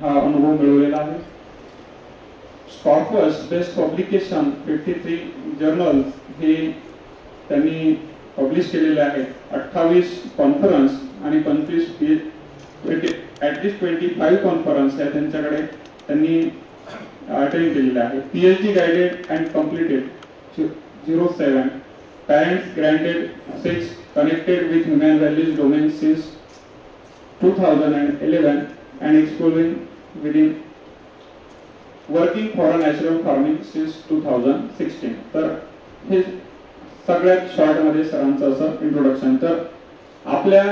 हा अनुभव मिळवलेला आहे. स्कॉर्पस बेस्ट पब्लिकेशन 53 जर्नल्स हे त्यांनी पब्लिश केलेले आहेत. 28 कॉन्फरन्स आणि 25 कॉन्फरन्स या त्यांच्याकडे त्यांनी अटेंड केलेले आहे. PhD guided and completed 07 parents granted 6 connected with human values domain since 2011 and exploring within working for natural farming since 2016. तर हे सगळ्यात शॉर्ट मध्ये सरांचं असं इंट्रोडक्शन. तर आपल्या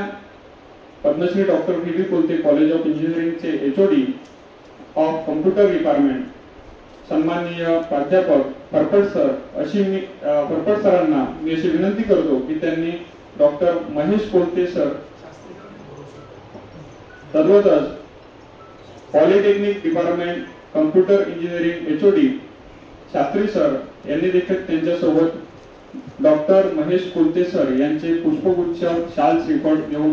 Padmashri doctor VV Kolte college of इंजिनिअरिंगचे HOD ऑफ कम्प्युटर डिपार्टमेंट सन्माननीय प्राध्यापक फरफट सरांना मी अशी विनंती करतो की त्यांनी डॉक्टर महेश कोलते सर तद्वतच polytechnic department computer engineering HOD Shastri sir यांनी देखील त्यांच्यासोबत डॉक्टर महेश कोलते सर यांचे पुष्पगुच्छ शाल श्रीफळ घेऊन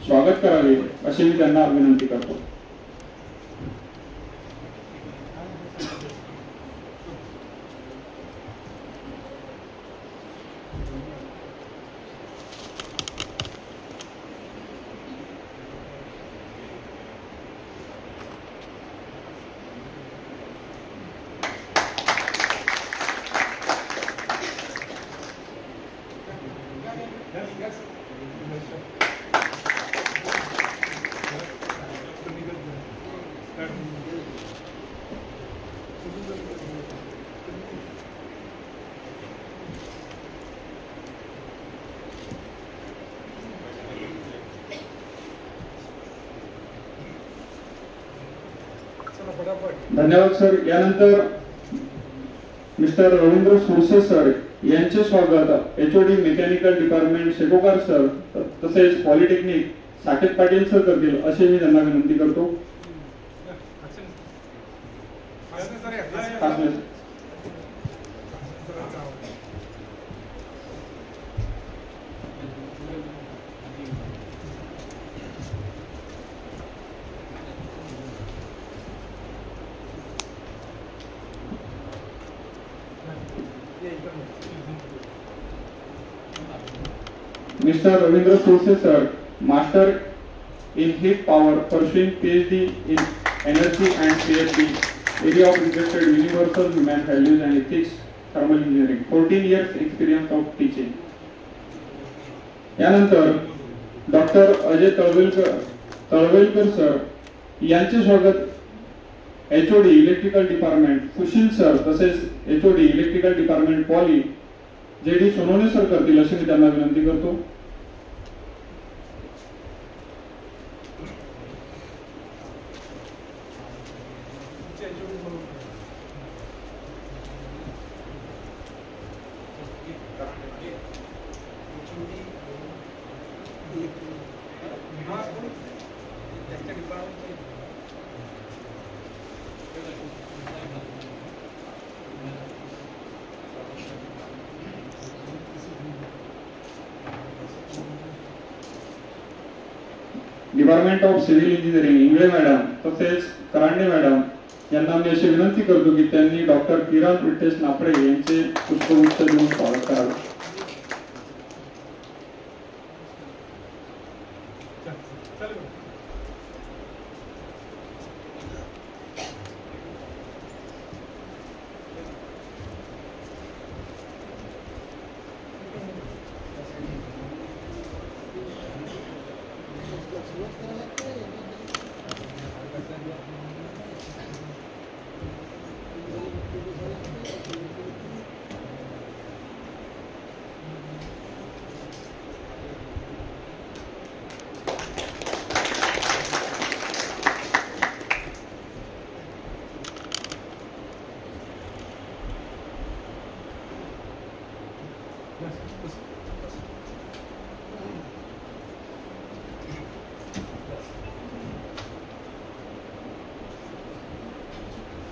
स्वागत करावे अशी मी त्यांना विनंती करतो. धन्यवाद सर. यानंतर मिस्टर रवींद्र सुरसे सर यांचे स्वागत HOD मेकॅनिकल डिपार्टमेंट शेकोकार सर तसेच पॉलिटेक्निक साकेत पाटील सर करतील असे मी त्यांना विनंती करतो. Mr. Ravindra Surse sir, Master in Heat Power, pursuing PhD in Energy and PhD, area of interested Universal Human Values and Ethics, Thermal Engineering, 14 years experience of teaching. यानंतर doctor Ajay Talwelkar sir यांचे स्वागत HOD electrical department Sushil sir तसेच HOD electrical department poly JD Sonawane sir करतील अशी मी त्यांना विनंती करतो. Department of civil engineering Ingale madam तसेच करांडे मॅडम यांना मी अशी विनंती करतो की त्यांनी डॉक्टर किरण विठ्ठेश नाफडे यांचे पुष्पगुच्छ देऊन स्वागत करावे.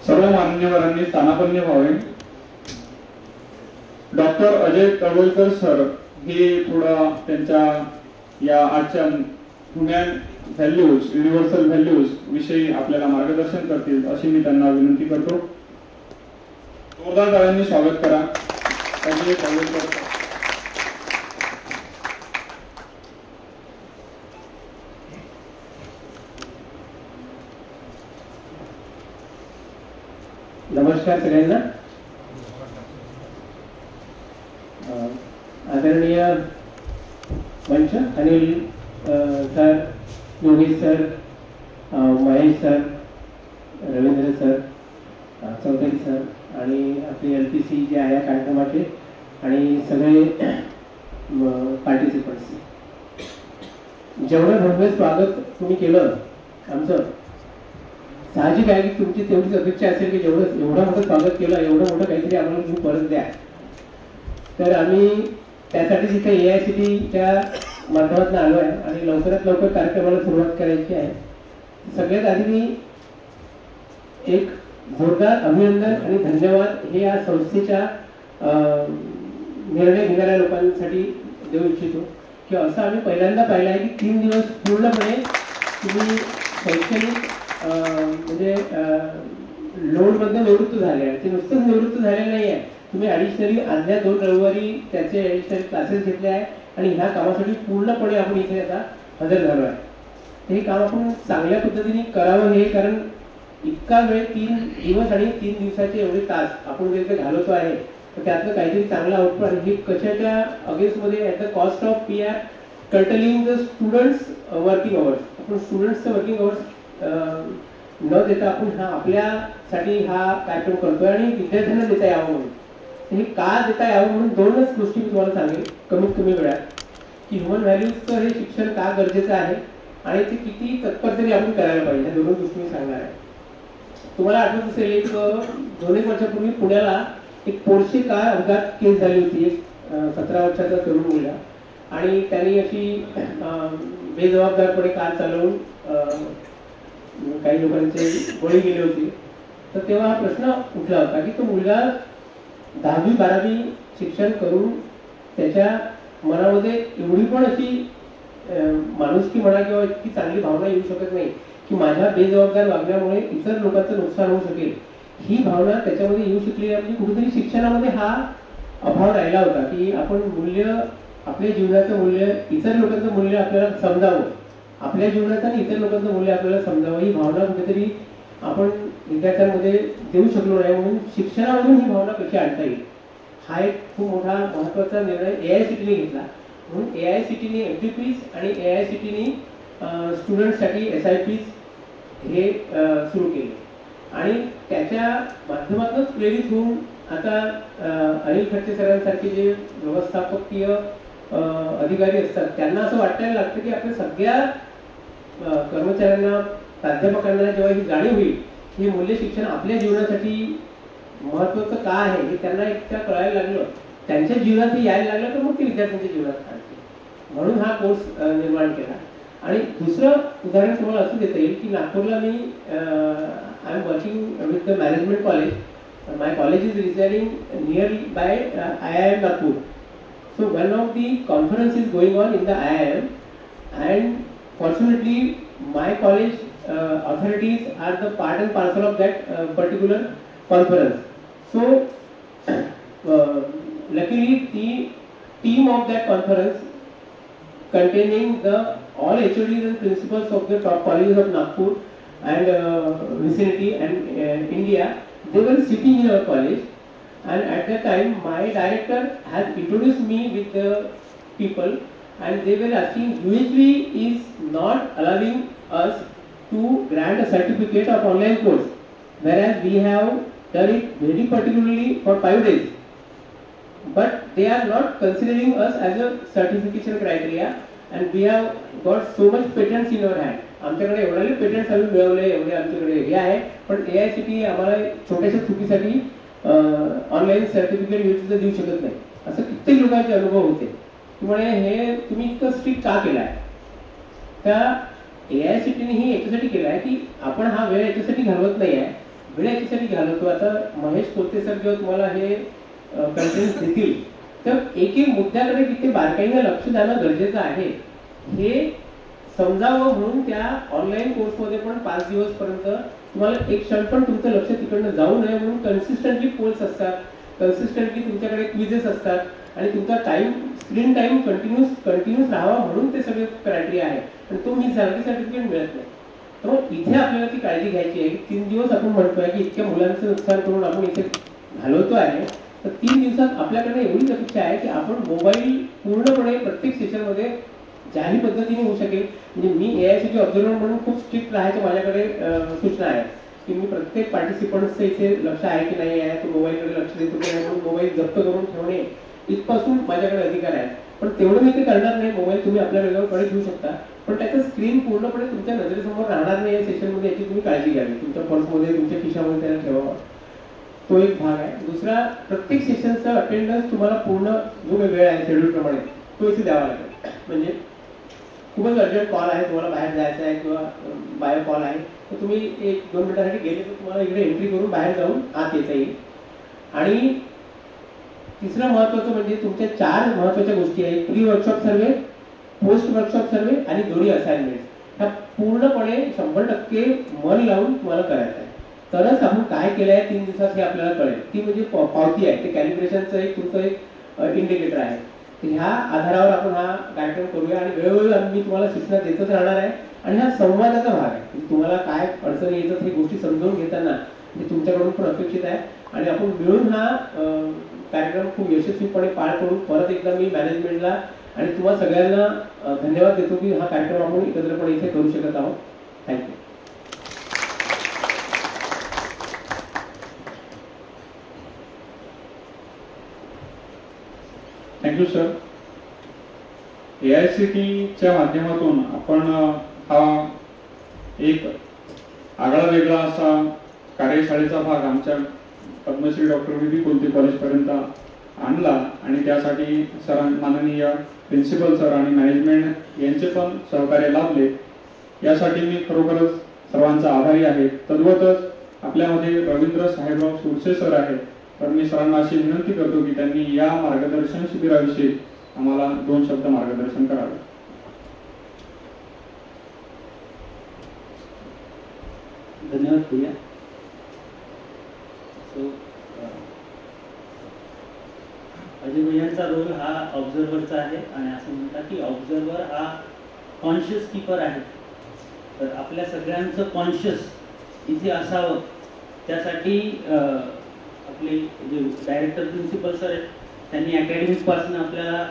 सर्व मान्यवरांनी स्थानापन्न व्हावे. डॉक्टर अजय तळवलकर सर हे थोडा त्यांच्या या आजच्या ह्युमन व्हॅल्यूज, युनिव्हर्सल व्हॅल्यूज विषयी आपल्याला मार्गदर्शन करतील अशी मी त्यांना विनंती करतो. जोरदार टाळ्यांनी स्वागत करा. नमस्कार सगळ्यांना. आदरणीय मंच, Anil sir, Yogesh sir, Mahesh sir, Ravindra sir, Chaudhary sir आणि आपले LPC जे आहे कार्यक्रमाचे आणि सगळे पार्टिसिपंट्स, जेवढं भव्य स्वागत तुम्ही केलं आमचं, साहजिक आहे की तुमची तेवढीच अपेक्षा असेल की एवढं मोठं स्वागत केलं, एवढं मोठं काहीतरी आम्हाला तुम्ही परत द्या. तर आम्ही त्यासाठी तिथे AICTEच्या माध्यमातून आलो आहे आणि लवकरात लवकर कार्यक्रमाला सुरुवात करायची आहे. सगळ्यात आधी मी एक जोरदार अभिनंदन आणि धन्यवाद हे या संस्थेच्या निर्णय घेणाऱ्या लोकांसाठी देऊ इच्छितो की असं आम्ही पहिल्यांदा पाहिलं आहे की 3 दिवस पूर्णपणे तुम्ही शैक्षणिक म्हणजे लोडमधून निवृत्त झाले आहे. ते नुसतंच निवृत्त झालेलं नाही आहे, तुम्ही ॲडिशनली आदल्या 2 रविवारी त्याचे ॲडिशनल क्लासेस घेतले आहे आणि ह्या कामासाठी पूर्णपणे आपण इथे आता हजर झालो आहे. हे काम आपण चांगल्या पद्धतीने करावं, हे कारण इतका वेळ 3 दिवस आणि 3 दिवसाचे एवढे तास आपण जे घालवतो आहे तर त्यातलं काहीतरी चांगला आउटपुट आहे. हे कशाच्या अगेन्स्टमध्ये at the cost of we are curtailing the students working hours. आपण स्टुडंट्सचं वर्किंग अवर्स न देता आपण हा आपल्यासाठी हा कार्यक्रम करतोय आणि विद्यार्थ्यांना देता यावं म्हणून. हे का देता यावं म्हणून 2च गोष्टी मी तुम्हाला सांगेन कमीत कमी वेळात की ह्युमन व्हॅल्यूजचं हे शिक्षण का गरजेचं आहे आणि ते किती तत्परतेने आपण करायला पाहिजे. ह्या 2 गोष्टी मी सांगणार आहे. तुम्हाला आठवत असेल एक 2-1 वर्षापूर्वी पुण्याला एक पोर्शे कार अपघात केस झाली होती. एक 17 वर्षाचा तरुण मुलगा आणि त्यांनी अशी बेजबाबदारपणे कार चालवून काही लोकांचे बळी गेले होते. तर तेव्हा हा प्रश्न उठला होता की तो मुलगा 10वी-12वी शिक्षण करून त्याच्या मनामध्ये एवढी पण अशी माणुसकी म्हणा किंवा इतकी चांगली भावना येऊ शकत नाही की माझ्या बेजबाबदार वागण्यामुळे इतर लोकांचं नुकसान होऊ शकेल. ही भावना त्याच्यामध्ये येऊ शकली म्हणजे कुठेतरी शिक्षणामध्ये हा अभाव राहिला होता की आपण मूल्य, आपल्या जीवनाचं मूल्य, इतर लोकांचं मूल्य आपल्याला समजावं, आपल्या जीवनाचं आणि इतर लोकांचं मूल्य आपल्याला समजावं, ही भावना कुठेतरी आपण विद्यार्थ्यांमध्ये देऊ शकलो नाही. म्हणून शिक्षणामधून ही भावना कशी आणता येईल हा एक खूप मोठा महत्त्वाचा निर्णय AICTEने घेतला. म्हणून AICTEने FDPs आणि AICTEने स्टुडंटसाठी SIPs हे सुरू केले आणि त्याच्या माध्यमातूनच प्रेरित होऊन आता अनिल खडसे सरांसारखे जे व्यवस्थापकीय अधिकारी असतात त्यांना असं वाटायला लागतं की आपल्या सगळ्या कर्मचाऱ्यांना, प्राध्यापकांना जेव्हा ही जाणीव होईल हे मूल्य शिक्षण आपल्या जीवनासाठी महत्त्वाचं का आहे हे त्यांना एकदा कळायला लागलं, त्यांच्या जीवनात हे यायला लागलं तर मग ते विद्यार्थ्यांच्या जीवनात आणते. म्हणून हा कोर्स निर्माण केला. आणि दुसरं उदाहरण तुम्हाला असं देता येईल की नागपूरला मी I am working with the management college. My college is residing near by IIM Nagpur. So one of the conference is going on in the IIM and fortunately my college authorities are the part and parcel of that particular conference. So luckily the team of that conference containing the all HODs and principals of the top colleges of Nagpur and vicinity and India, they were sitting in our college. And at that time, my director has introduced me with the people, and they were asking, UHV is not allowing us to grant a certificate of online course, whereas we have done it very particularly for 5 days. But they are not considering us as a certification criteria, and we have got so much patents in our hand. आमच्याकडे एवढे patents आम्ही मिळवले, एवढे आमच्याकडे हे आहे, पण AICTE आम्हाला छोट्याशा चुकीसाठी ऑनलाईन सर्टिफिकेट युजचं देऊ शकत नाही. असं कित्येक लोकांचे अनुभव होते. त्यामुळे हे तुम्ही इतकं स्ट्रिक्ट का केलं आहे? त्या AICTEने ही याच्यासाठी केलं आहे की आपण हा वेळ याच्यासाठी घालवत नाही आहे, वेळ याच्यासाठी घालवतो. आता महेश कोलते सर जेव्हा तुम्हाला हे कन्फरन्स देतील तर एक एक मुद्द्याकडे किती बारकाईने लक्ष देणं गरजेचं आहे हे समजावं म्हणून त्या ऑनलाईन कोर्समध्ये पण 5 दिवसपर्यंत तुम्हाला एक क्षण पण तुमचं लक्ष तिकडनं जाऊ नये म्हणून कन्सिस्टंटली पोल्स असतात, कन्सिस्टंटली तुमच्याकडे क्विजेस असतात आणि तुमचा टाइम स्क्रीन टाइम कंटिन्यूस राहावा म्हणून ते सगळे क्रायटेरिया आहे. आणि तो मिस झाला की सर्टिफिकेट मिळत नाही. तर मग इथे आपल्याला ती काळजी घ्यायची आहे की 3 दिवस आपण म्हणतोय की इतक्या मुलांचं नुकसान करून आपण इथे घालवतो आहे, तर 3 दिवसात आपल्याकडे एवढीच अपेक्षा आहे की आपण मोबाईल पूर्णपणे प्रत्येक सेशनमध्ये ज्याही पद्धतीने होऊ शकेल. म्हणजे मी AICTE ऑब्झर्वर म्हणून खूप स्ट्रिक्ट राहायचं माझ्याकडे सूचना आहे की मी प्रत्येक पार्टिसिपंट्सचं इथे लक्ष आहे की नाही आहे, तो मोबाईलकडे लक्ष देतो की नाही म्हणून मोबाईल जप्त करून ठेवणे इथपासून माझ्याकडे अधिकार आहे. पण तेवढं मी ते करणार नाही. मोबाईल तुम्ही आपल्या वेगळ्याकडे घेऊ शकता, पण त्याचं स्क्रीन पूर्णपणे तुमच्या नजरेसमोर राहणार नाही या सेशनमध्ये, याची तुम्ही काळजी घ्यावी. तुमच्या पर्समध्ये तुमच्या खिशामध्ये त्याला ठेवावा, तो एक भाग आहे. दुसरा, प्रत्येक सेशनचा अटेंडन्स तुम्हाला पूर्ण जो वेळ आहे शेड्यूल प्रमाणे तो इथे द्यावा लागेल. म्हणजे खूपच अर्जंट कॉल आहे, तुम्हाला बाहेर जायचं आहे किंवा बाहेर कॉल आहे, तर तुम्ही 1-2 मिनिटासाठी गेले तर तुम्हाला इकडे एंट्री करून बाहेर जाऊन आत येता येईल. आणि तिसरं महत्वाचं म्हणजे तुमच्या 4 महत्वाच्या गोष्टी आहेत: प्री वर्कशॉप सर्वे, पोस्ट वर्कशॉप सर्वे आणि दोन्ही असाइनमेंट. ह्या पूर्णपणे 100% मन लावून तुम्हाला करायचं आहे. तरच आपण काय केलं आहे 3 दिवसात हे आपल्याला कळेल. ती म्हणजे पावती आहे, ते कॅलिब्रेशनचं एक तुमचं एक इंडिकेटर आहे. ह्या आधारावर आपण हा कार्यक्रम करूया आणि वेळोवेळी मी तुम्हाला सूचना देतच राहणार आहे. आणि हा संवादाचा भाग आहे. तुम्हाला काय अडचणी येतात हे गोष्टी समजून घेताना हे तुमच्याकडून पण अपेक्षित आहे. आणि आपण मिळून हा कार्यक्रम खूप यशस्वीपणे पार करू. परत एकदा मी मॅनेजमेंटला आणि तुम्हाला सगळ्यांना धन्यवाद देतो की हा कार्यक्रम आपण एकत्रपणे इथे करू शकत आहोत. थँक्यू. Thank you sir. AICTEच्या माध्यमातून आपण हा एक आगळा वेगळा असा कार्यशाळेचा भाग आमच्या पद्मश्री डॉक्टर VB कोलते कॉलेजपर्यंत आणला आणि त्यासाठी माननीय प्रिन्सिपल सर आणि मॅनेजमेंट यांचे पण सहकार्य लाभले. यासाठी मी खरोखरच सर्वांचा आभारी आहे. तद्वतच आपल्यामध्ये रवींद्र साहेबराव सुरसे सर आहेत, तर मी सरांना अशी विनंती करतो की त्यांनी या मार्गदर्शन शिबिराविषयी आम्हाला 2 शब्द मार्गदर्शन करावे. धन्यवाद भैया. अजय भैयांचा रोल हा ऑब्झर्वरचा आहे आणि असं म्हणतात की ऑब्झर्वर हा कॉन्शियस कीपर आहे. तर आपल्या सगळ्यांचं कॉन्शियस इथे असावं, त्यासाठी आपले जे डायरेक्टर प्रिन्सिपल सर आहेत त्यांनी अकॅडमिकपासून आपल्याला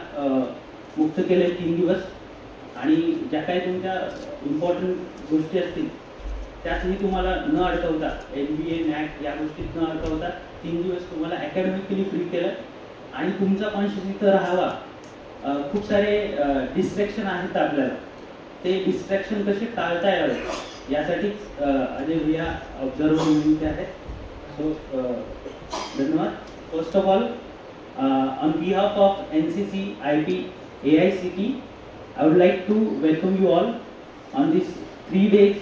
मुक्त केले 3 दिवस. आणि ज्या काही तुमच्या इम्पॉर्टंट गोष्टी असतील त्यातही तुम्हाला न अडकवता MBA NAT या गोष्टीत न अडकवता 3 दिवस तुम्हाला अकॅडमिकली फ्री केलं. आणि तुमचा कॉन्शियस इथं राहावा. खूप सारे डिस्ट्रॅक्शन आहेत आपल्याला, ते डिस्ट्रॅक्शन कसे टाळता यावे यासाठीच अजय भैया ऑब्झर्वर म्हणून ते आहेत. सो धन्यवाद. First of all, on behalf of NCC IP AICTE, I would like to welcome you all on this 3 days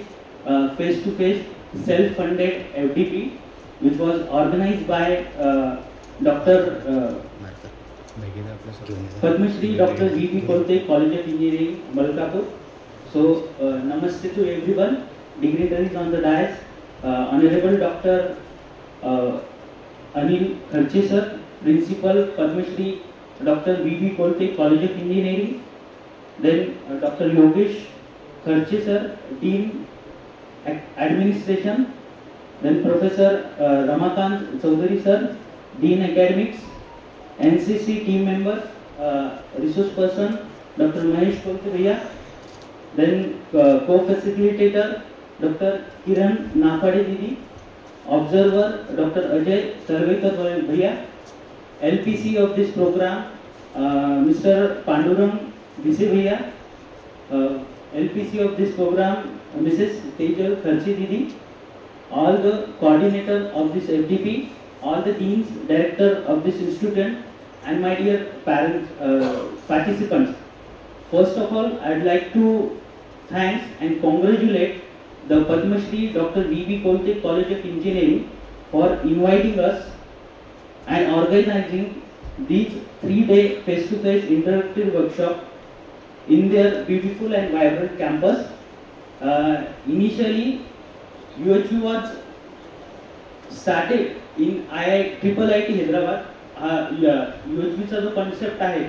face-to-face self-funded FDP, which was organized by Dr. Padmashri Dr. VB Kolte, College of Engineering, Malkapur. So, namaste to everyone, dignitaries on the dais, Honorable Dr. Anil Kharche sir, Principal Padmashri Dr. VB Kolte, College of Engineering. Then Dr. Yogesh Kharche sir, Dean Administration. Then Professor Ramakant Chaudhary sir, Dean Academics. NCC team member, resource person Dr. Mahesh Kolte bhaiya. Then co-facilitator Dr. Kiran Nafade didi. Observer Dr. Ajay Sarvekar bhaiya. LPC of this program Mr. Pandurang Bise bhaiya. LPC of this program Mrs. Tejal Kharche didi. All the coordinator of this FDP, all the deans, director of this institute, and my dear parents, participants. First of all, I'd like to thank and congratulate the Padmashri Dr. VB Kolte College of Engineering for inviting us and organizing these 3-day face-to-face interactive workshop in their beautiful and vibrant campus. Initially, UHV was started in IIT Hyderabad. UHVचा जो concept आहे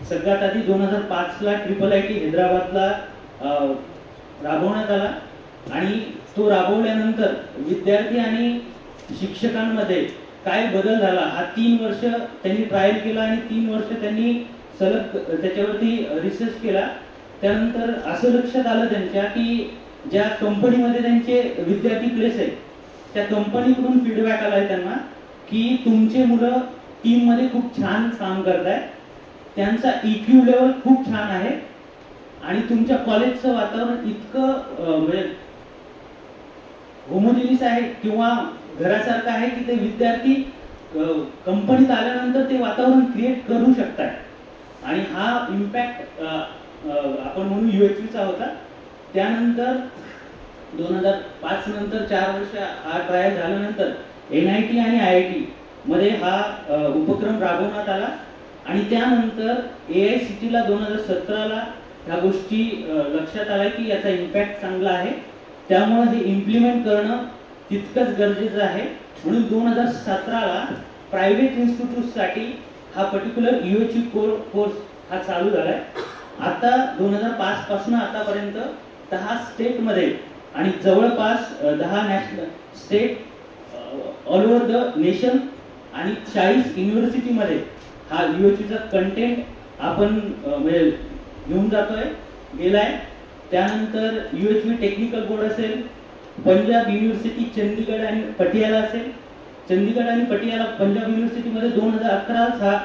सगळ्यात आधी 2005 ला IIT हैदराबादला राबवण्यात आला आणि तो राबवल्यानंतर विद्यार्थी आणि शिक्षकांमध्ये काय बदल झाला हा 3 वर्ष त्यांनी ट्रायल केला आणि 3 वर्ष त्यांनी सलग त्याच्यावरती रिसर्च केला. त्यानंतर असं लक्षात आलं त्यांच्या की ज्या कंपनीमध्ये त्यांचे विद्यार्थी प्लेस आहेत त्या कंपनीकडून फीडबॅक आलाय त्यांना की तुमचे मुलं टीम मध्ये खूप छान काम करतायत, त्यांचा EQ लेवल खूप छान आहे आणि तुमच्या कॉलेजचं वातावरण इतकं म्हणजे होमोजिनियस आहे किंवा घरासारखं आहे की ते विद्यार्थी कंपनीत आल्यानंतर ते वातावरण क्रिएट करू शकतात आणि हा इम्पॅक्ट आपण म्हणून UHVचा होता. त्यानंतर 2005 नंतर 4 वर्ष हा ट्रायल झाल्यानंतर NIT आणि IIT मध्ये हा उपक्रम राबवण्यात आला आणि त्यानंतर AICTE ला 2017 ला ह्या गोष्टी लक्षात आल्या की याचा इम्पॅक्ट चांगला आहे, त्यामुळे हे इम्प्लिमेंट करणं तितकंच गरजेचं आहे. म्हणून 2017 ला प्रायव्हेट इन्स्टिट्यूटसाठी हा पर्टिक्युलर UHV कोर्स हा चालू झालाय. आता 2005 पासून आतापर्यंत 10 स्टेटमध्ये आणि जवळपास 10 national state all over the nation आणि 40 युनिव्हर्सिटीमध्ये हा UHVचा कंटेंट आपण म्हणजे घेऊन जातोय गेलाय. त्यानंतर UHV टेक्निकल बोर्ड असेल, पंजाब युनिव्हर्सिटी चंदीगड आणि पटियाला असेल, चंदीगड आणि पटियाला पंजाब युनिव्हर्सिटीमध्ये 2011 हा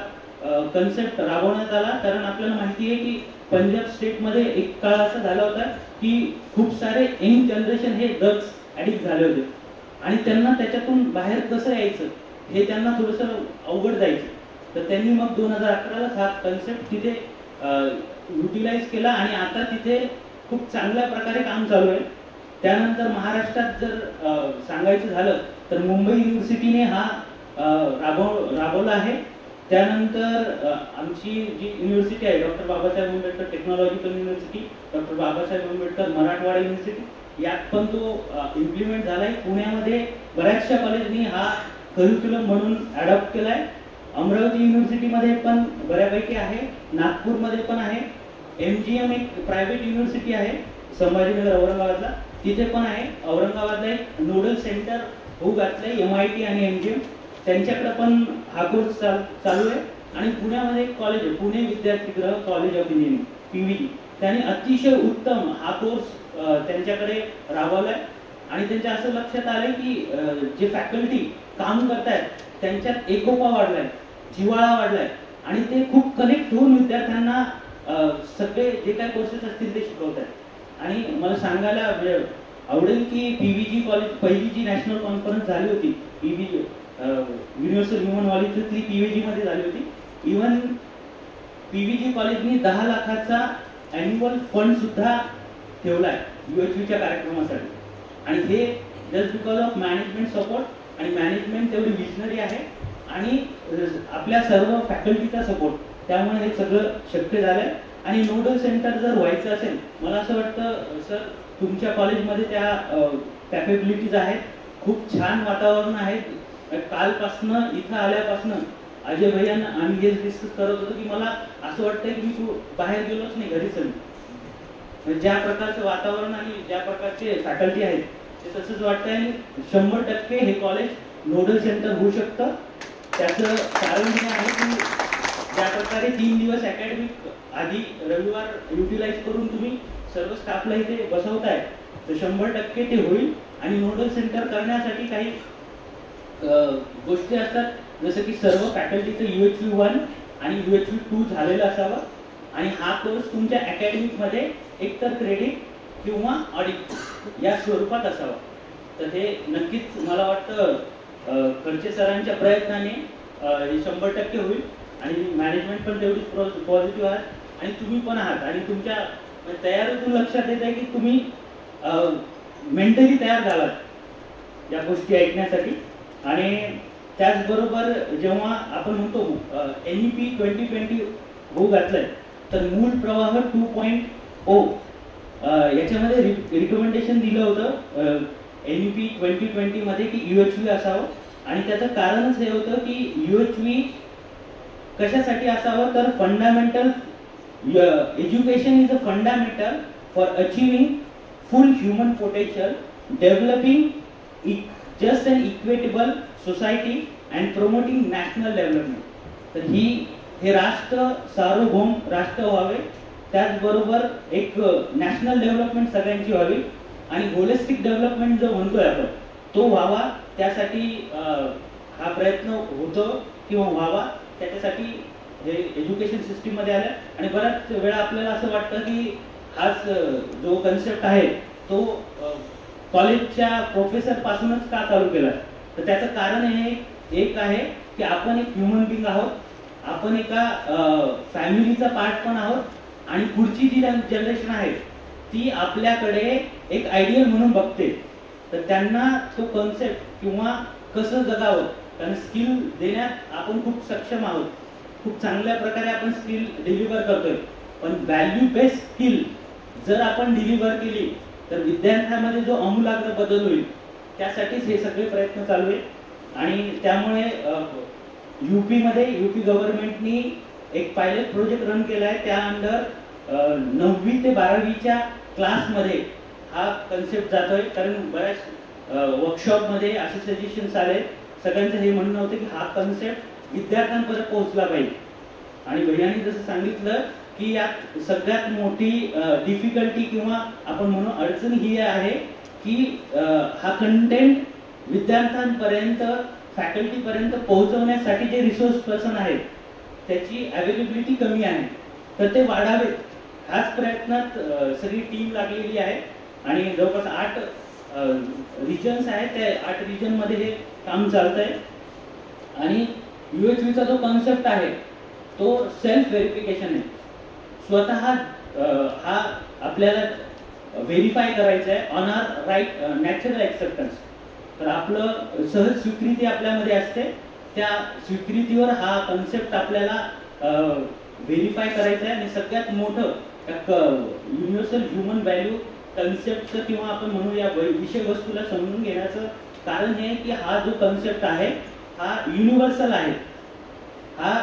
कन्सेप्ट राबवण्यात आला. कारण आपल्याला माहिती आहे की पंजाब स्टेटमध्ये एक काळ असा झाला होता की खूप सारे यंग जनरेशन हे ड्रग्स ॲडिक्ट झाले होते आणि त्यांना त्याच्यातून बाहेर कसं यायचं हे त्यांना थोडंसं अवघड जायचं. तर त्यांनी मग 2011 ला हा कन्सेप्ट तिथे युटिलाइज केला आणि आता तिथे खूप चांगल्या प्रकारे काम चालू आहे. त्यानंतर महाराष्ट्रात जर सांगायचं झालं तर मुंबई युनिव्हर्सिटीने हा राबवला आहे. त्यानंतर आमची जी युनिव्हर्सिटी आहे doctor Babasaheb Ambedkar technological university, doctor Babasaheb Ambedkar Marathwada university यात पण तो इम्प्लिमेंट झालाय. पुण्यामध्ये बऱ्याचशा कॉलेजनी हा करिक्युलम म्हणून अडॉप्ट केलाय. अमरावती युनिव्हर्सिटीमध्ये पण बऱ्यापैकी आहे, नागपूरमध्ये पण आहे. MGM एक प्रायव्हेट युनिव्हर्सिटी आहे संभाजीनगर औरंगाबादला, तिथे पण आहे. औरंगाबादला एक नोडल सेंटर होऊ घातलंय MIT आणि MGM, त्यांच्याकडे पण हा कोर्स चालू आहे. आणि पुण्यामध्ये एक कॉलेज आहे Pune Vidyarthigriha college of engineering PVG, त्याने अतिशय उत्तम हा कोर्स त्यांच्याकडे राबवलाय आणि त्यांच्या असं लक्षात आलंय की जे फॅकल्टी काम करतायत त्यांच्यात एकोपा वाढलाय, जिव्हाळा वाढलाय आणि ते खूप कनेक्ट होऊन विद्यार्थ्यांना सगळे जे काही कोर्सेस असतील ते शिकवतात. आणि मला सांगायला आवडेल की PVG कॉलेज पहिली जी नॅशनल कॉन्फरन्स झाली होती PVG universal human values PVG मध्ये झाली होती. इव्हन PVG कॉलेजनी 10 लाखाचा अॅन्युअल फंड सुद्धा ठेवलाय UHVच्या कार्यक्रमासाठी आणि हे just because of management support आणि मॅनेजमेंट तेवढी विजनरी आहे आणि आपल्या सर्व फॅकल्टीचा सपोर्ट, त्यामुळे हे सगळं शक्य झालंय. आणि नोडल सेंटर जर व्हायचं असेल, मला असं वाटतं सर तुमच्या कॉलेजमध्ये त्या कॅपेबिलिटीज आहेत, खूप छान वातावरण आहे. कालपासनं इथं आल्यापासनं अजय भैयांना आम्ही हेच डिस्कस करत होतो की मला असं वाटतंय की मी बाहेर गेलोच नाही, घरीच आहे. ज्या प्रकारचं वातावरण आणि ज्या प्रकारचे फॅकल्टी आहेत ते तसंच वाटतंय आणि 100% हे कॉलेज नोडल सेंटर होऊ शकतं. त्याचं कारण हे आहे की ज्या प्रकारे 3 दिवस अकॅडमिक आधी रविवार युटिलाइज करून तुम्ही सर्व स्टाफला इथे बसवताय तर 100% ते होईल. आणि नोडल सेंटर करण्यासाठी काही गोष्टी असतात, जसं की सर्व फॅकल्टीचं UHV 1 आणि UHV 2 झालेलं असावं आणि हा कोर्स तुमच्या अकॅडमिकमध्ये एकतर क्रेडिट किंवा ऑडिट या स्वरूपात असावा. तर हे नक्कीच मला वाटतं खर्चे सरांच्या प्रयत्नाने हे 100% होईल आणि मॅनेजमेंट पण तेवढीच पॉझिटिव्ह आहात आणि तुम्ही पण आहात आणि तुमच्या तयारीतून लक्षात येत आहे की तुम्ही मेंटली तयार झालात या गोष्टी ऐकण्यासाठी. आणि त्याचबरोबर जेव्हा आपण म्हणतो NEP 2020 होऊ घातलंय तर मूळ प्रवाह 2.0 याच्यामध्ये रिकमेंडेशन दिलं होतं NEP 2020 मध्ये की UHV असावं, आणि त्याचं कारणच हे होतं की UHV कशासाठी असावं, तर fundamental education is a fundamental for achieving full human potential, developing just and इक्वेटेबल society and promoting national development. तर हे राष्ट्र सार्वभौम राष्ट्र व्हावे, त्याचबरोबर एक नॅशनल डेव्हलपमेंट सगळ्यांची व्हावी, आणि होलिस्टिक डेव्हलपमेंट जो म्हणतोय आपण तो व्हावा, त्यासाठी हा प्रयत्न होतो किंवा व्हावा, त्याच्यासाठी हे एज्युकेशन सिस्टीम मध्ये आलं. आणि बऱ्याच वेळा आपल्याला असं वाटतं की हाच जो कन्सेप्ट आहे तो कॉलेजच्या प्रोफेसर पासूनच का चालू केला, तर त्याचं कारण हे एक आहे की आपण एक ह्युमन बिंग आहोत, आपण एका फॅमिलीचा पार्ट पण आहोत, आणि पुढची जी जनरेशन आहे ती आपल्याकडे एक आयडियल म्हणून बघते. तर त्यांना तो कन्सेप्ट किंवा कसं जगावं, कारण स्किल देण्यात आपण खूप सक्षम आहोत, खूप चांगल्या प्रकारे आपण स्किल डिलिव्हर करतोय, पण व्हॅल्यू बेस्ड स्किल जर आपण डिलिव्हर केली तर विद्यार्थ्यांमध्ये जो आमूलाग्र बदल होईल, त्यासाठीच हे सगळे प्रयत्न चालू आहे. आणि त्यामुळे यूपी गव्हर्नमेंटनी एक पायलट प्रोजेक्ट रन केला आहे, त्या अंडर 9वी ते 12वीच्या क्लासमध्ये हा कन्सेप्ट जातोय. कारण बऱ्याच वर्कशॉपमध्ये असे सजेशन्स आले, सगळ्यांचं हे म्हणणं होतं की हा कन्सेप्ट विद्यार्थ्यांपर्यंत पोहोचला पाहिजे. आणि भैयानी जसं सांगितलं की यात सगळ्यात मोठी डिफिकल्टी किंवा आपण म्हणू अडचण ही आहे की हा कंटेंट विद्यार्थ्यांपर्यंत फॅकल्टीपर्यंत पोहोचवण्यासाठी जे रिसोर्स पर्सन आहेत त्याची अवेलेबिलिटी कमी आहे, तर ते वाढावेत. ह्याच प्रयत्नात सगळी टीम लागलेली आहे, आणि जवळपास 8 रिजन्स आहेत, त्या 8 रिजन मध्ये हे काम चालत आहे. आणि UHVचा जो कॉन्सेप्ट आहे तो सेल्फ व्हेरिफिकेशन आहे. स्वतः हा आपल्याला व्हेरीफाय करायचा आहे on our right natural acceptance. तर आपलं सहज स्वीकृती आपल्यामध्ये असते, त्या स्वीकृतीवर हा कन्सेप्ट आपल्याला व्हेरीफाय करायचा आहे. आणि सगळ्यात मोठं युनिव्हर्सल ह्युमन व्हॅल्यू कन्सेप्टचं किंवा आपण म्हणू या विषय वस्तूला समजून घेण्याचं कारण हे की हा जो कन्सेप्ट आहे हा युनिव्हर्सल आहे. हा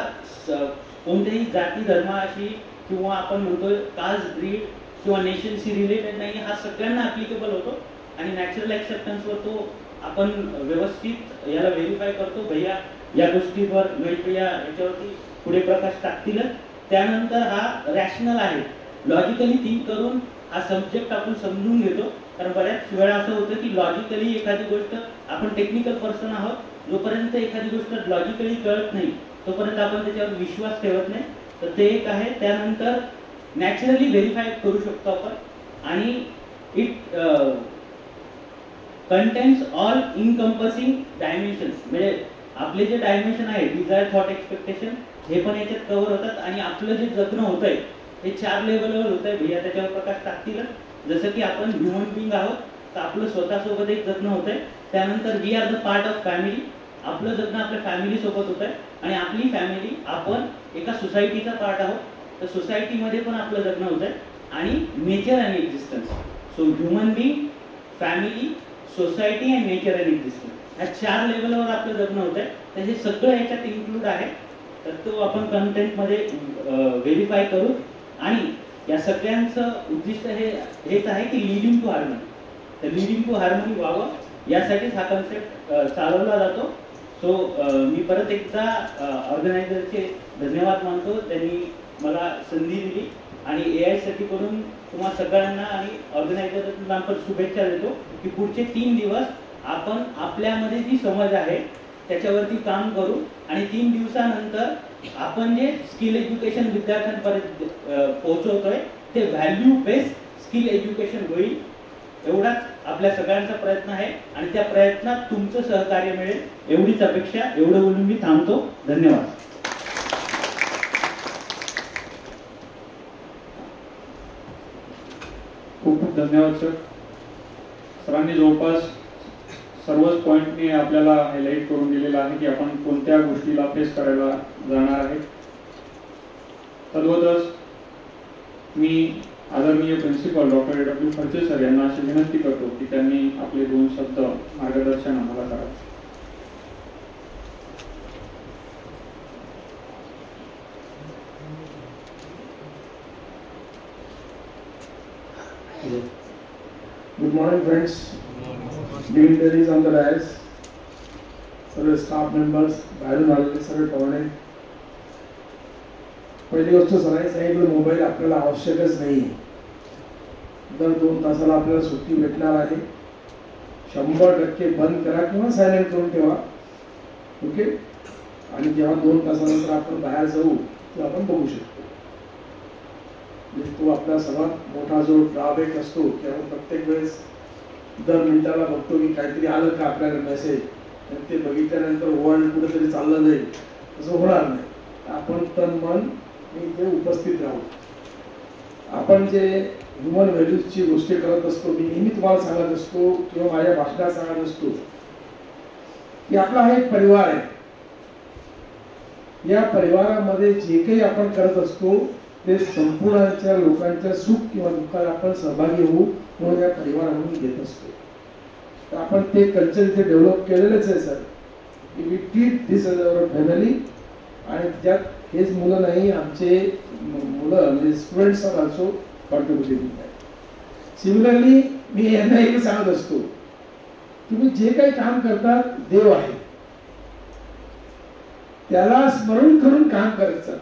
कोणत्याही जाती धर्माशी किंवा आपण म्हणतोय कास्ट ब्रीड किंवा नेशनशी रिलेटेड नाही, हा सगळ्यांना ऍप्लिकेबल होतो. आणि नॅचरल ऍक्सेप्टन्सवर तो आपण व्यवस्थित याला व्हेरीफाय करतो. भैया या गोष्टीवर भैया याच्यावरती पुढे प्रकाश टाकतीलच. त्यानंतर हा रॅशनल आहे, लॉजिकली थिंक करून हा सब्जेक्ट आपण समजून घेतो. कारण बऱ्याच वेळा असं होतं की लॉजिकली एखादी गोष्ट, आपण टेक्निकल पर्सन आहोत, जोपर्यंत एखादी गोष्ट लॉजिकली कळत नाही तोपर्यंत आपण त्याच्यावर विश्वास ठेवत नाही. तर ते एक आहे. त्यानंतर नॅचरली व्हेरीफाय करू शकतो आपण, आणि it contains all encompassing dimensions. म्हणजे आपले जे डायमेन्शन आहे डिझायर, थॉट, एक्सपेक्टेशन, हे पण याच्यात कव्हर होतात. आणि आपलं जे जगणं होत आहे हे 4 लेवलवर होत आहे. भैया त्याच्यावर प्रकाश टाकतील. जसं की आपण ह्युमन बिंग आहोत, तर आपलं स्वतःसोबत एक जगणं होत आहे. त्यानंतर we are the part of family, आपलं जगणं आपल्या फॅमिली सोबत होत आहे. आणि आपली फॅमिली, आपण एका सोसायटीचा पार्ट आहोत, तर सोसायटीमध्ये पण आपलं जगणं होत आहे. आणि nature and existence. So human being, family, society and nature and existence, ह्या 4 लेवलवर आपलं जगणं होत आहे. तर हे सगळं याच्यात इन्क्लूड आहे. तर तो आपण कंटेंटमध्ये व्हेरीफाय करू. आणि या सगळ्यांचं उद्दिष्ट हेच आहे की लिडिंग टू हार्मनी. तर लिडिंग टू हार्मनी व्हावं यासाठीच हा कन्सेप्ट चालवला जातो. सो मी परत एकदा ऑर्गनायझरचे धन्यवाद मानतो, त्यांनी मला संधी दिली. आणि AICTE कडून तुम्हा सगळ्यांना आणि ऑर्गनायझरला पण शुभेच्छा देतो की पुढचे 3 दिवस आपण आपल्यामध्ये जी समज आहे त्याच्यावरती काम करू. आणि 3 दिवसानंतर आपण जे स्किल एज्युकेशन विद्यार्थ्यांपर्यंत पोहोचवतोय ते व्हॅल्यू बेस्ड स्किल एज्युकेशन होईल, एवढाच आपल्या सगळ्यांचा प्रयत्न आहे. आणि त्या प्रयत्नात तुमचं सहकार्य मिळेल एवढीच अपेक्षा. एवढं बोलून मी थांबतो. धन्यवाद. खूप खूप धन्यवाद सर. सरांनी जवळपास सर्वच पॉईंटने आपल्याला हायलाईट करून दिलेलं आहे की आपण कोणत्या गोष्टीला फेस करायला जाणार आहे. तद्वतच मी आदरणीय प्रिन्सिपल डॉक्टर A.W. खर्चे सर यांना अशी विनंती करतो की त्यांनी आपले 2 शब्द मार्गदर्शन आम्हाला करावे. Good morning, friends. Dignitaries on the dais, सर्व स्टाफ मेंबर्स, बाहेरून आलेले सर्व पाहुणे. पहिली गोष्ट सरांनी सांगितलं, मोबाईल आपल्याला आवश्यकच नाही. दर 2 तासाला आपल्याला सुट्टी भेटणार आहे. 100% बंद करा किंवा सायलेंट करून ठेवा. ओके. आणि जेव्हा 2 तासानंतर आपण बाहेर जाऊ तेव्हा आपण बघू शकतो. तो आपला सर्वात मोठा जो ड्रॉबॅक असतो की आपण प्रत्येक वेळेस दर मिनिटाला बघतो की काहीतरी आलं का आपल्याला मेसेज, आणि ते बघितल्यानंतर वर्ल्ड कुठेतरी चाललं जाईल असं होणार नाही. आपण तन मन इथे उपस्थित राहू. आपण जे ह्युमन व्हॅल्यूजची गोष्टी करत असतो, मी नेहमी तुम्हाला सांगत असतो किंवा माझ्या भाषणात सांगत असतो की आपला हा एक परिवार आहे. या परिवारामध्ये जे काही आपण करत असतो ते संपूर्णच्या लोकांच्या सुख किंवा दुःखात आपण सहभागी होऊ म्हणून या परिवारामधून घेत असतो. तर आपण ते कल्चर इथे डेव्हलप केलेलंच आहे सर, की we treat this as our family. आणि त्यात हेच मुलं नाही, आमचे मुलं म्हणजे students are also contributing. Similarly मी यांना एक सांगत असतो, तुम्ही जे काही काम करतात देव आहे, त्याला स्मरण करून काम करायचं.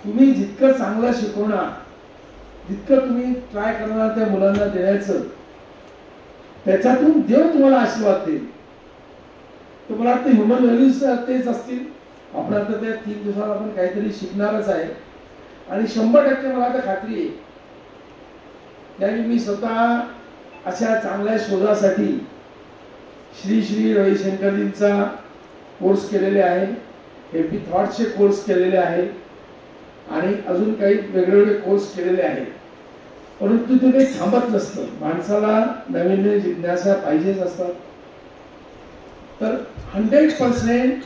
तुम्ही जितकं चांगलं शिकवणार, जितकं तुम्ही ट्राय करणार त्या मुलांना देण्याचं, त्याच्यातून देव तुम्हाला आशीर्वाद देईल. तुम्हाला वाटतं ह्युमन व्हॅल्यूज तेच असतील. आपण आता त्या 3 दिवसात आपण काहीतरी शिकणारच आहे. आणि 100% मला आता खात्री आहे, त्यावेळी मी स्वतः अशा चांगल्या शोधासाठी श्री श्री रविशंकरजींचा कोर्स केलेले आहे, हॅपी थॉट्सचे कोर्स केलेले आहे, आणि अजून काही वेगवेगळे कोर्स केलेले आहेत. परंतु ते काही थांबत नसतं. माणसाला नवीन नवीन जिज्ञासा पाहिजेच असतात. तर 100%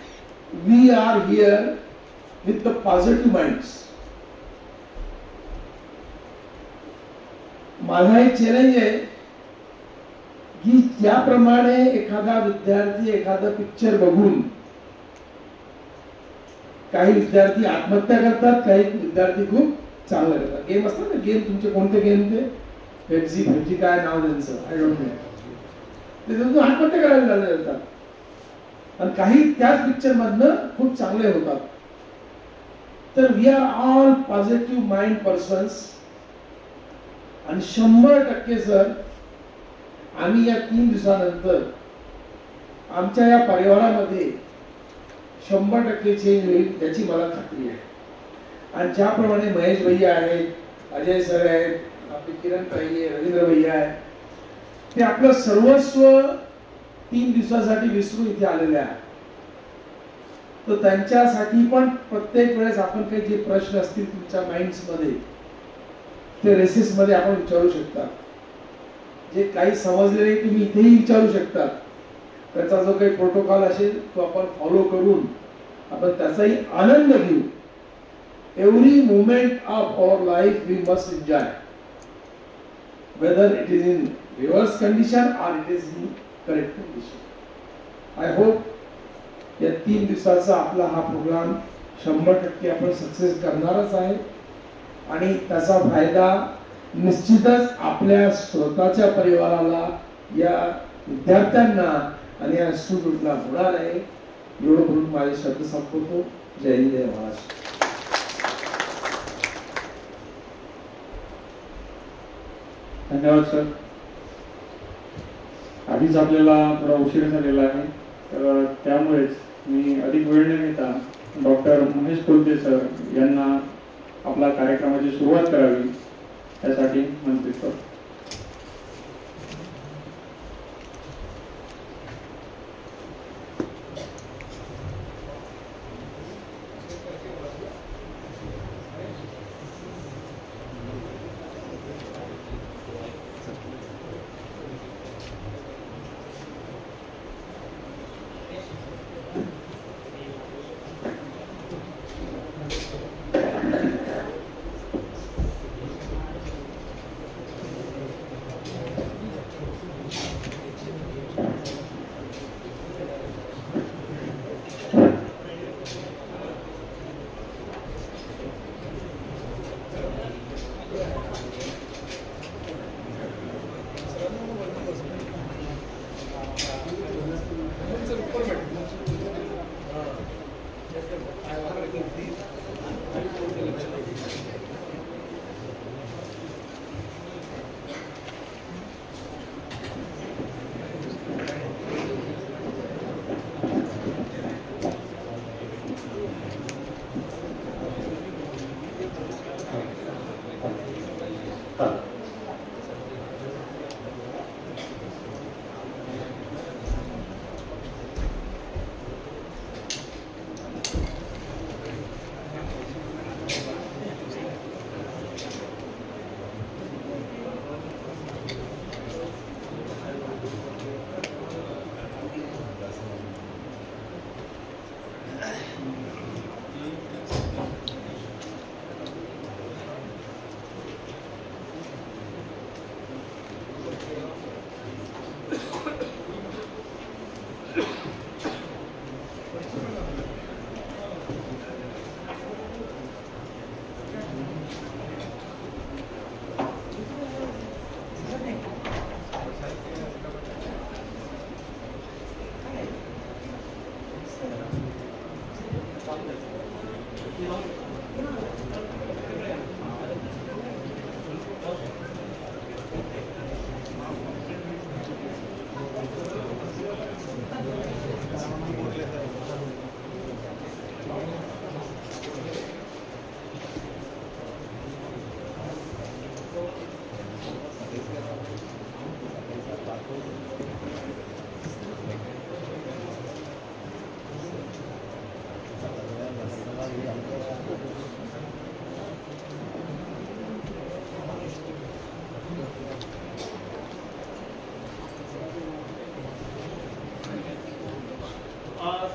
we are here with the positive minds. माझा एक चॅलेंज आहे की ज्याप्रमाणे एखादा विद्यार्थी एखादा पिक्चर बघून, काही विद्यार्थी आत्महत्या करतात, काही विद्यार्थी खूप चांगलं करतात. गेम असतात ना, गेम तुमचे कोणते गेम, ते पेप्सी काय नाव त्यांचं, आय डोंट नो, ते आत्महत्या करायला लागले जातात. आणि काही त्याच पिक्चर मधनं खूप चांगले होतात. तर we are all positive mind persons. आणि 100% सर, आम्ही या 3 दिवसानंतर आमच्या या परिवारामध्ये 100% चेंज होईल याची मला खात्री आहे. आणि ज्याप्रमाणे महेश भैया आहेत, अजय सर आहेत, आपले किरण ताई आहे, रवींद्र भैया आहे, ते आपलं सर्वस्व 3 दिवसासाठी विसरून इथे आलेले आहेत. तर त्यांच्यासाठी पण प्रत्येक वेळेस आपण काही जे प्रश्न असतील तुमच्या माइंड्स मध्ये, ते रेसेस मध्ये आपण विचारू शकता. जे काही समजले नाही तुम्ही इथेही विचारू शकता. त्याचा जो काही प्रोटोकॉल असेल तो आपण फॉलो करून आपण त्याचाही आनंद घेऊ. Every moment of our life we must enjoy, whether it is in reverse condition or it is in correct condition. I hope या 3 दिवसाचा आपला हा प्रोग्राम 100% आपण सक्सेस करणारच आहे. आणि त्याचा फायदा निश्चितच आपल्या स्वतःच्या परिवाराला, या विद्यार्थ्यांना आणि या स्टुडंटला होणार आहे. एवढं बोलून माझे शब्द संपवतो. जय हिंद, जय महाराष्ट्र. धन्यवाद सर. आधीच आपल्याला थोडा उशीर झालेला आहे, तर त्यामुळेच मी अधिक वेळ न घेता डॉक्टर महेश कोलते सर यांना आपला कार्यक्रमाची सुरुवात करावी यासाठी विनंती करतो.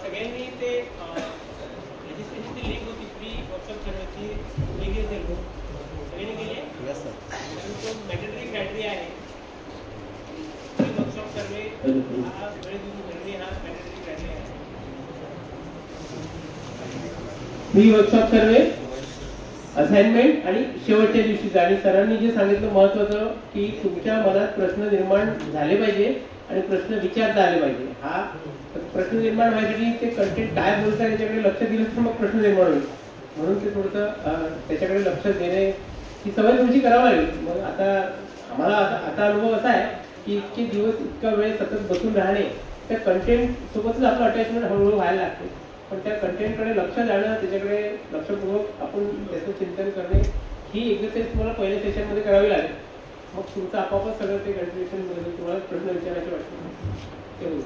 सगळ्यांनी ते रजिस्ट्रेशनची लिंक होती फ्री वर्कशॉप सर्वेची केली असेल सगळ्यांनी केली तो मॅन्डेटरी क्रायटेरिया आहे फ्री वर्कशॉप सर्वे हा वेळ देऊन करणे हा मॅन्डेटरी क्रायटेरिया आहे. फ्री वर्कशॉप सर्वे असाइनमेंट आणि शेवटच्या दिवशीचा. आणि सरांनी जे सांगितलं महत्वाचं की तुमच्या मनात प्रश्न निर्माण झाले पाहिजे आणि प्रश्न विचारता आले पाहिजे. हा प्रश्न निर्माण व्हायसाठी ते कंटेंट काय बोलतात त्याच्याकडे लक्ष दिलं तर मग प्रश्न निर्माण होईल. म्हणून ते थोडंसं त्याच्याकडे लक्ष देणे ही सवय तुमची करावं लागेल. मग आता आम्हाला आता अनुभव असा आहे की इतके दिवस इतका वेळ सतत बसून राहणे त्या कंटेंट सोबतच आपलं अटॅचमेंट हळूहळू व्हायला लागते. पण त्या कंटेंटकडे लक्ष जाणं त्याच्याकडे लक्षपूर्वक आपण त्याचं चिंतन करणे ही एक्सरसाइज तुम्हाला पहिल्या सेशनमध्ये करावी लागेल. मग तुमचं आपोआपच सगळं ते कंटिन्युएशन तुम्हाला प्रश्न विचारायचे वाटतं ते होईल.